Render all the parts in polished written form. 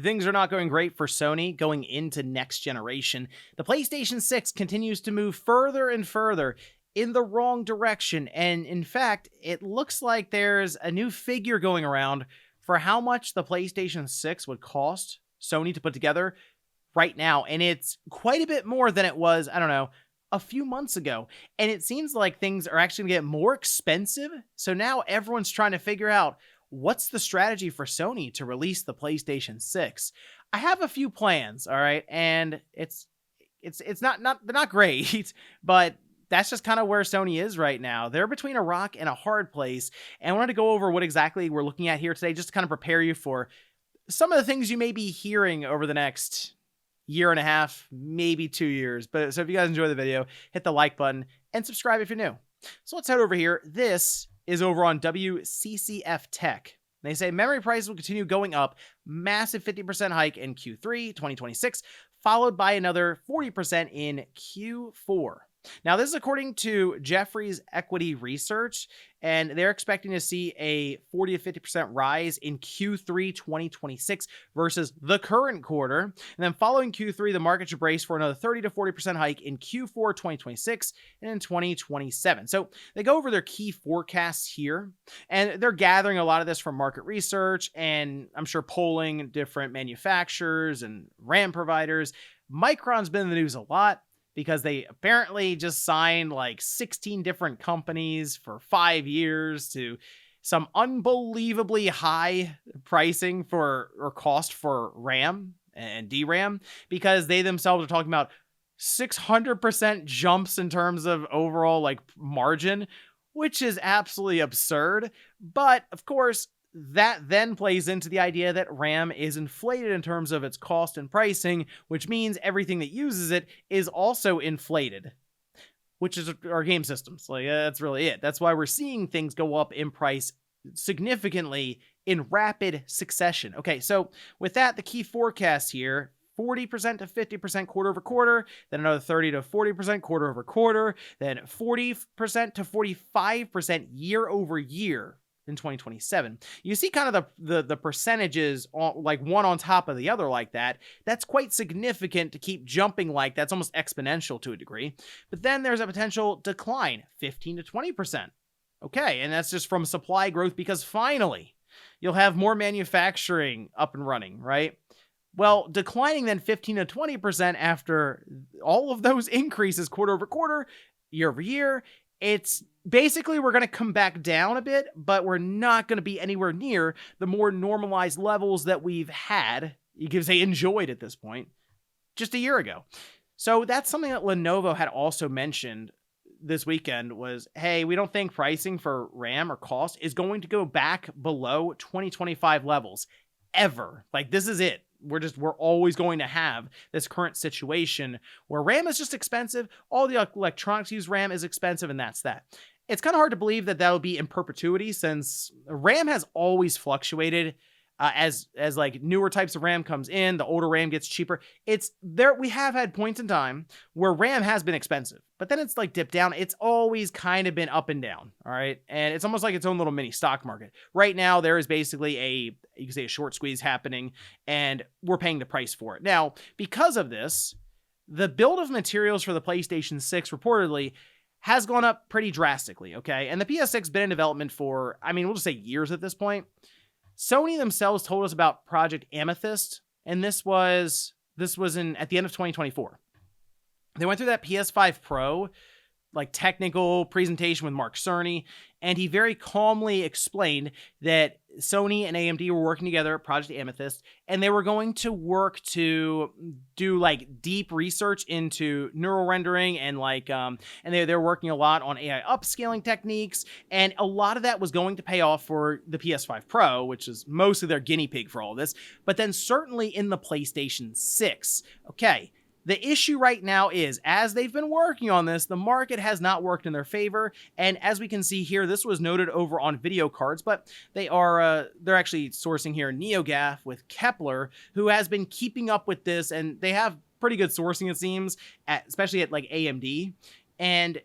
Things are not going great for Sony going into next generation. The PlayStation 6 continues to move further and further in the wrong direction. And in fact, it looks like there's a new figure going around for how much the PlayStation 6 would cost Sony to put together right now. And it's quite a bit more than it was, I don't know, a few months ago. And it seems like things are actually going to get more expensive. So now everyone's trying to figure out, what's the strategy for Sony to release the PlayStation 6? I have a few plans, all right, and it's not great, but that's just kind of where Sony is right now. They're between a rock and a hard place, and I wanted to go over what exactly we're looking at here today, just to kind of prepare you for some of the things you may be hearing over the next year and a half, maybe 2 years. But so if you guys enjoy the video, hit the like button and subscribe if you're new. So let's head over here. This is over on WCCF Tech. They say memory prices will continue going up, massive 50% hike in Q3 2026, followed by another 40% in Q4. Now, this is according to Jefferies Equity Research, and they're expecting to see a 40 to 50% rise in Q3 2026 versus the current quarter. And then following Q3, the market should brace for another 30 to 40% hike in Q4 2026 and in 2027. So they go over their key forecasts here, and they're gathering a lot of this from market research, and I'm sure polling different manufacturers and RAM providers. Micron's been in the news a lot, because they apparently just signed like 16 different companies for 5 years to some unbelievably high pricing for or cost for RAM and DRAM, because they themselves are talking about 600% jumps in terms of overall like margin, which is absolutely absurd. But of course, that then plays into the idea that RAM is inflated in terms of its cost and pricing, which means everything that uses it is also inflated, which is our game systems. Like, that's really it. That's why we're seeing things go up in price significantly in rapid succession. Okay, so with that, the key forecast here, 40% to 50% quarter over quarter, then another 30 to 40% quarter over quarter, then 40% to 45% year over year in 2027. You see kind of the percentages on, like one on top of the other like that. That's quite significant to keep jumping like that's almost exponential to a degree. But then there's a potential decline, 15 to 20%. Okay, and that's just from supply growth, because finally you'll have more manufacturing up and running, right? Well, declining then 15 to 20% after all of those increases quarter over quarter, year over year, it's basically we're going to come back down a bit, but we're not going to be anywhere near the more normalized levels that we've had, you could say enjoyed at this point, just a year ago. So that's something that Lenovo had also mentioned this weekend was, hey, we don't think pricing for RAM or cost is going to go back below 2025 levels ever. Like, this is it. We're always going to have this current situation where RAM is just expensive. All the electronics use RAM is expensive, and that's that. It's kind of hard to believe that that'll be in perpetuity, since RAM has always fluctuated as like newer types of RAM comes in, the older RAM gets cheaper. It's there. We have had points in time where RAM has been expensive, but then it's like dipped down. It's always kind of been up and down. All right. And it's almost like its own little mini stock market. Right now, there is basically you can say a short squeeze happening, and we're paying the price for it. Now, because of this, the build of materials for the PlayStation 6 reportedly has gone up pretty drastically. Okay. And the PS6 been in development for, I mean, we'll just say years at this point. Sony themselves told us about Project Amethyst, and this was at the end of 2024. They went through that PS5 Pro like technical presentation with Mark Cerny, and he very calmly explained that Sony and AMD were working together at Project Amethyst, and they were going to work to do like deep research into neural rendering and like and they're working a lot on AI upscaling techniques, and a lot of that was going to pay off for the PS5 Pro, which is mostly their guinea pig for all this, but then certainly in the PlayStation 6. Okay. The issue right now is, as they've been working on this, the market has not worked in their favor. And as we can see here, this was noted over on video cards, but they're actually sourcing here NeoGAF with Kepler, who has been keeping up with this, and they have pretty good sourcing, it seems, especially at like AMD. And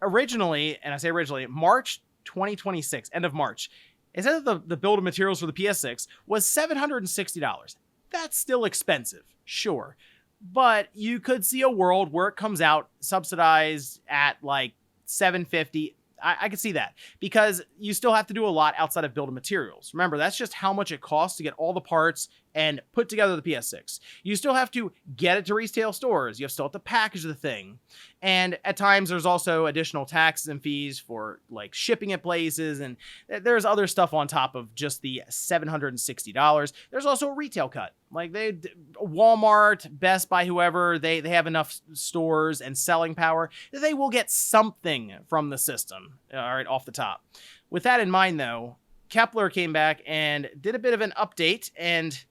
originally, and I say originally, March 2026, end of March, it said that the bill of materials for the PS6 was $760. That's still expensive, sure. But you could see a world where it comes out subsidized at like 750. I could see that because you still have to do a lot outside of build of materials. Remember, that's just how much it costs to get all the parts and put together the PS6. You still have to get it to retail stores. You still have to package the thing. And at times there's also additional taxes and fees for like shipping at places. And there's other stuff on top of just the $760. There's also a retail cut. Like Walmart, Best Buy, whoever, they have enough stores and selling power that they will get something from the system. All right, off the top. With that in mind, though, Kepler came back and did a bit of an update, and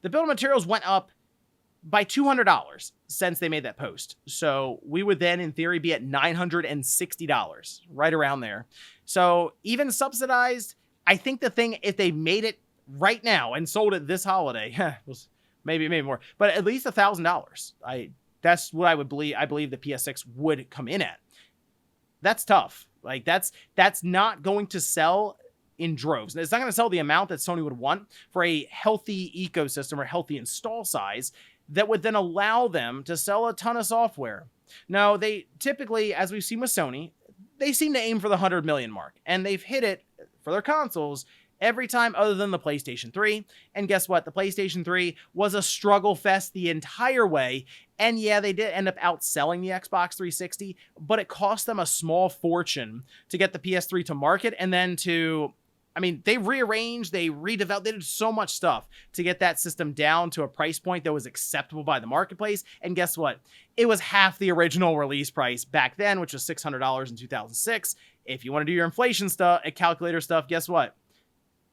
the bill of materials went up by $200 since they made that post. So we would then, in theory, be at $960, right around there. So even subsidized, I think the thing, if they made it right now and sold it this holiday, was maybe more, but at least $1,000. That's what I would believe. I believe the PS6 would come in at. That's tough. Like that's not going to sell in droves. It's not going to sell the amount that Sony would want for a healthy ecosystem or healthy install size that would then allow them to sell a ton of software. No, they typically, as we've seen with Sony, they seem to aim for the 100 million mark, and they've hit it for their consoles every time other than the PlayStation 3. And guess what? The PlayStation 3 was a struggle fest the entire way. And yeah, they did end up outselling the Xbox 360, but it cost them a small fortune to get the PS3 to market and then they rearranged, they redeveloped, they did so much stuff to get that system down to a price point that was acceptable by the marketplace. And guess what? It was half the original release price back then, which was $600 in 2006. If you want to do your inflation stuff, calculator stuff, guess what?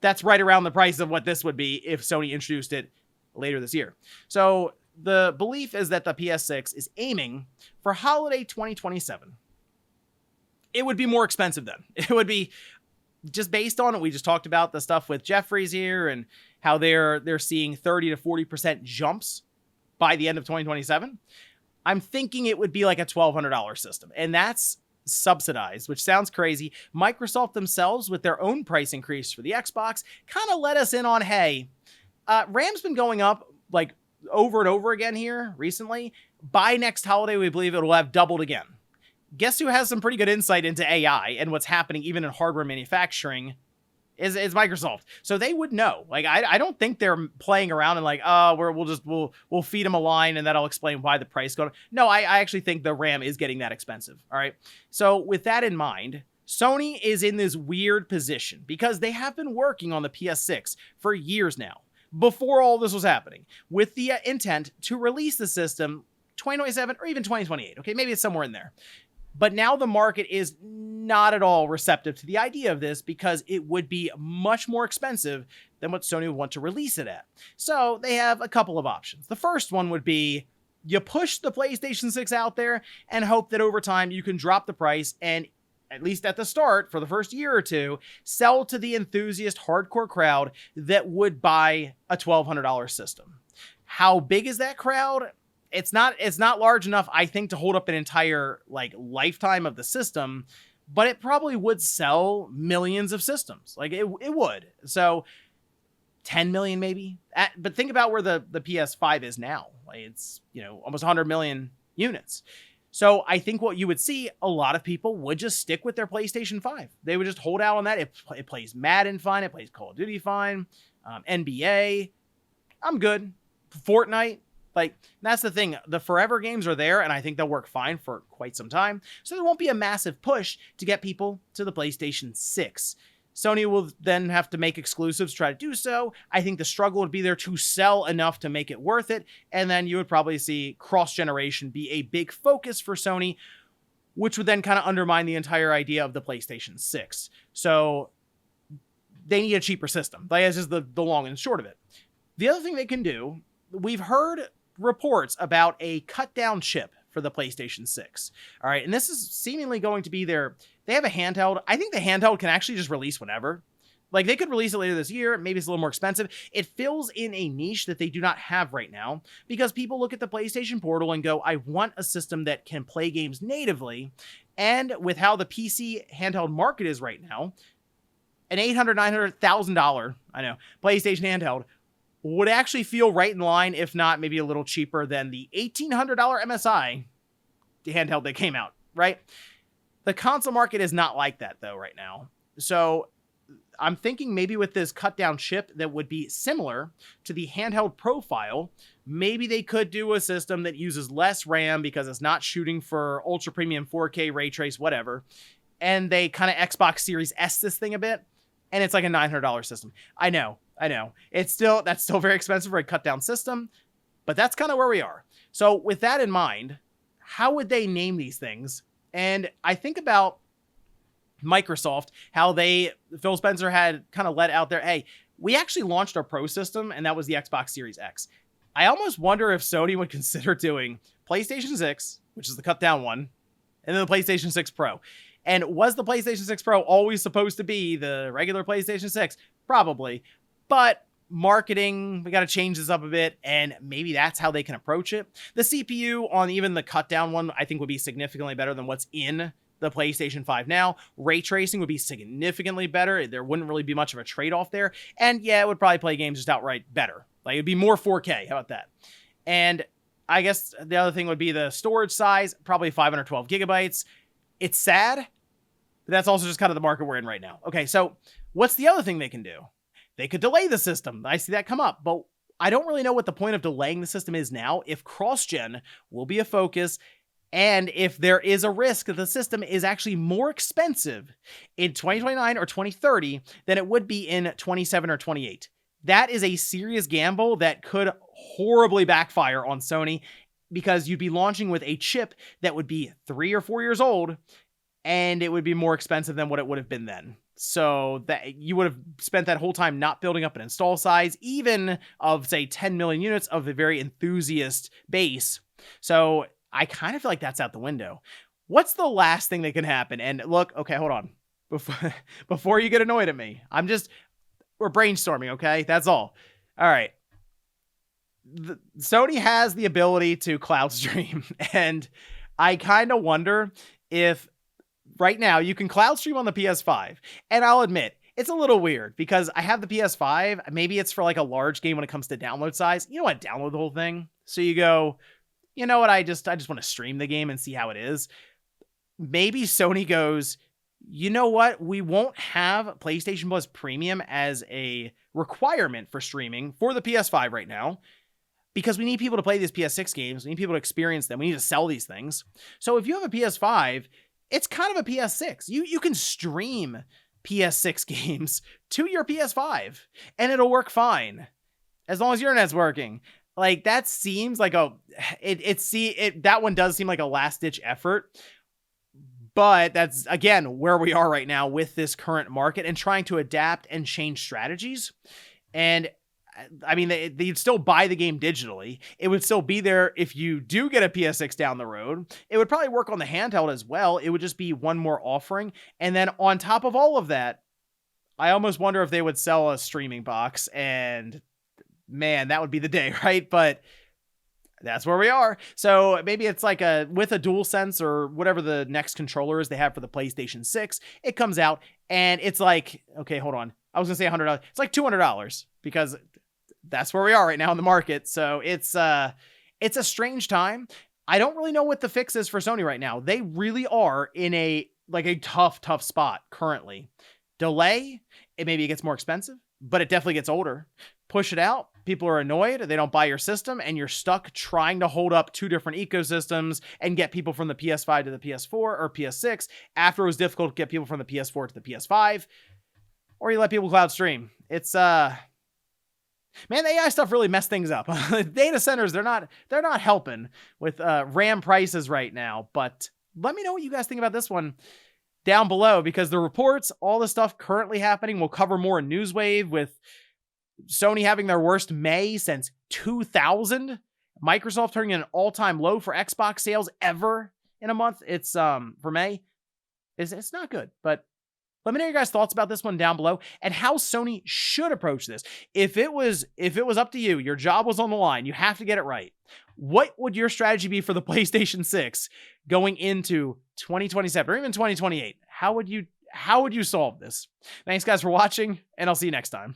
That's right around the price of what this would be if Sony introduced it later this year. So the belief is that the PS6 is aiming for holiday 2027. It would be more expensive then. It would be just based on it. We just talked about the stuff with Jeffries here and how they're seeing 30 to 40% jumps by the end of 2027. I'm thinking it would be like a $1,200 system, and that's subsidized, which sounds crazy. Microsoft themselves, with their own price increase for the Xbox, kind of let us in on, hey, RAM's been going up like over and over again here recently. By next holiday, we believe it will have doubled again. Guess who has some pretty good insight into AI and what's happening even in hardware manufacturing is Microsoft. So they would know. Like, I don't think they're playing around and like, we'll feed them a line and that'll explain why the price goes. No, I actually think the RAM is getting that expensive. All right. So with that in mind, Sony is in this weird position because they have been working on the PS6 for years now, before all this was happening, with the intent to release the system 2027 or even 2028. Okay, maybe it's somewhere in there. But now the market is not at all receptive to the idea of this because it would be much more expensive than what Sony would want to release it at. So they have a couple of options. The first one would be you push the PlayStation 6 out there and hope that over time you can drop the price and, at least at the start, for the first year or two, sell to the enthusiast hardcore crowd that would buy a $1,200 system. How big is that crowd? It's not large enough, I think, to hold up an entire lifetime of the system, but it probably would sell millions of systems. Like it would. So 10 million maybe. But think about where the PS5 is now. Like it's, almost 100 million units. So I think what you would see, a lot of people would just stick with their PlayStation 5. They would just hold out on that. It plays Madden fine. It plays Call of Duty fine. NBA. I'm good. Fortnite. That's the thing. The forever games are there, and I think they'll work fine for quite some time. So there won't be a massive push to get people to the PlayStation 6. Sony will then have to make exclusives to try to do so. I think the struggle would be there to sell enough to make it worth it. And then you would probably see cross-generation be a big focus for Sony, which would then kind of undermine the entire idea of the PlayStation 6. So they need a cheaper system. That's just the long and short of it. The other thing they can do, we've heard reports about a cut down chip for the PlayStation 6. All right. And this is seemingly going to be they have a handheld. I think the handheld can actually just release whenever. Like they could release it later this year. Maybe it's a little more expensive. It fills in a niche that they do not have right now because people look at the PlayStation Portal and go, I want a system that can play games natively. And with how the PC handheld market is right now, an $800,000, $900,000, I know, PlayStation handheld would actually feel right in line, if not maybe a little cheaper than the $1,800 MSI handheld that came out, right? The console market is not like that though right now. So I'm thinking maybe with this cut down chip that would be similar to the handheld profile, maybe they could do a system that uses less RAM because it's not shooting for ultra premium 4K ray trace, whatever. And they kind of Xbox Series S this thing a bit. And it's like a $900 system. I know. That's still very expensive for a cut down system, but that's kind of where we are. So with that in mind, how would they name these things? And I think about Microsoft, how Phil Spencer had kind of let out there, hey, we actually launched our Pro system, and that was the Xbox Series X. I almost wonder if Sony would consider doing PlayStation 6, which is the cut down one, and then the PlayStation 6 Pro. And was the PlayStation 6 Pro always supposed to be the regular PlayStation 6? Probably. But marketing, we got to change this up a bit, and maybe that's how they can approach it. The CPU on even the cut down one, I think, would be significantly better than what's in the PlayStation 5 now. Ray tracing would be significantly better. There wouldn't really be much of a trade-off there. And yeah, it would probably play games just outright better. Like, it'd be more 4K. How about that? And I guess the other thing would be the storage size, probably 512 gigabytes. It's sad, but that's also just kind of the market we're in right now. Okay, so what's the other thing they can do? They could delay the system. I see that come up, but I don't really know what the point of delaying the system is now if cross-gen will be a focus, and if there is a risk that the system is actually more expensive in 2029 or 2030 than it would be in 27 or 28. That is a serious gamble that could horribly backfire on Sony, because you'd be launching with a chip that would be 3 or 4 years old, and it would be more expensive than what it would have been then. So that you would have spent that whole time not building up an install size, even of, say, 10 million units of the very enthusiast base. So I kind of feel like that's out the window. What's the last thing that can happen? And look, okay, hold on. Before you get annoyed at me, we're brainstorming, okay? That's all. All right. Sony has the ability to cloud stream, and I kind of wonder if right now you can cloud stream on the PS5. And I'll admit, it's a little weird because I have the PS5. Maybe it's for like a large game when it comes to download size. You don't want to download the whole thing. So you go, you know what? I just want to stream the game and see how it is. Maybe Sony goes, you know what? We won't have PlayStation Plus Premium as a requirement for streaming for the PS5 right now, because we need people to play these PS6 games. We need people to experience them. We need to sell these things. So if you have a PS5, it's kind of a PS6. You can stream PS6 games to your PS5 and it'll work fine as long as your internet's working. Like, that seems like that one does seem like a last ditch effort, but that's again where we are right now with this current market and trying to adapt and change strategies. And I mean, they'd still buy the game digitally. It would still be there if you do get a PS6 down the road. It would probably work on the handheld as well. It would just be one more offering. And then on top of all of that, I almost wonder if they would sell a streaming box, and man, that would be the day, right? But that's where we are. So maybe it's like with a DualSense or whatever the next controller is they have for the PlayStation 6, it comes out and it's like, okay, hold on. I was gonna say $100. It's like $200 because that's where we are right now in the market. So it's a strange time. I don't really know what the fix is for Sony right now. They really are in a tough spot currently. Delay, maybe it gets more expensive, but it definitely gets older. Push it out, people are annoyed, they don't buy your system, and you're stuck trying to hold up two different ecosystems and get people from the PS5 to the PS4 or PS6 after it was difficult to get people from the PS4 to the PS5, or you let people cloud stream. It's man, the AI stuff really messed things up. Data centers, they're not helping with RAM prices right now. But let me know what you guys think about this one down below, because the reports, all the stuff currently happening, we'll cover more in Newswave, with Sony having their worst May since 2000. Microsoft turning in an all-time low for Xbox sales ever in a month. It's for May. It's not good, but let me know your guys' thoughts about this one down below and how Sony should approach this. If it was up to you, your job was on the line, you have to get it right. What would your strategy be for the PlayStation 6 going into 2027 or even 2028? How would you solve this? Thanks guys for watching, and I'll see you next time.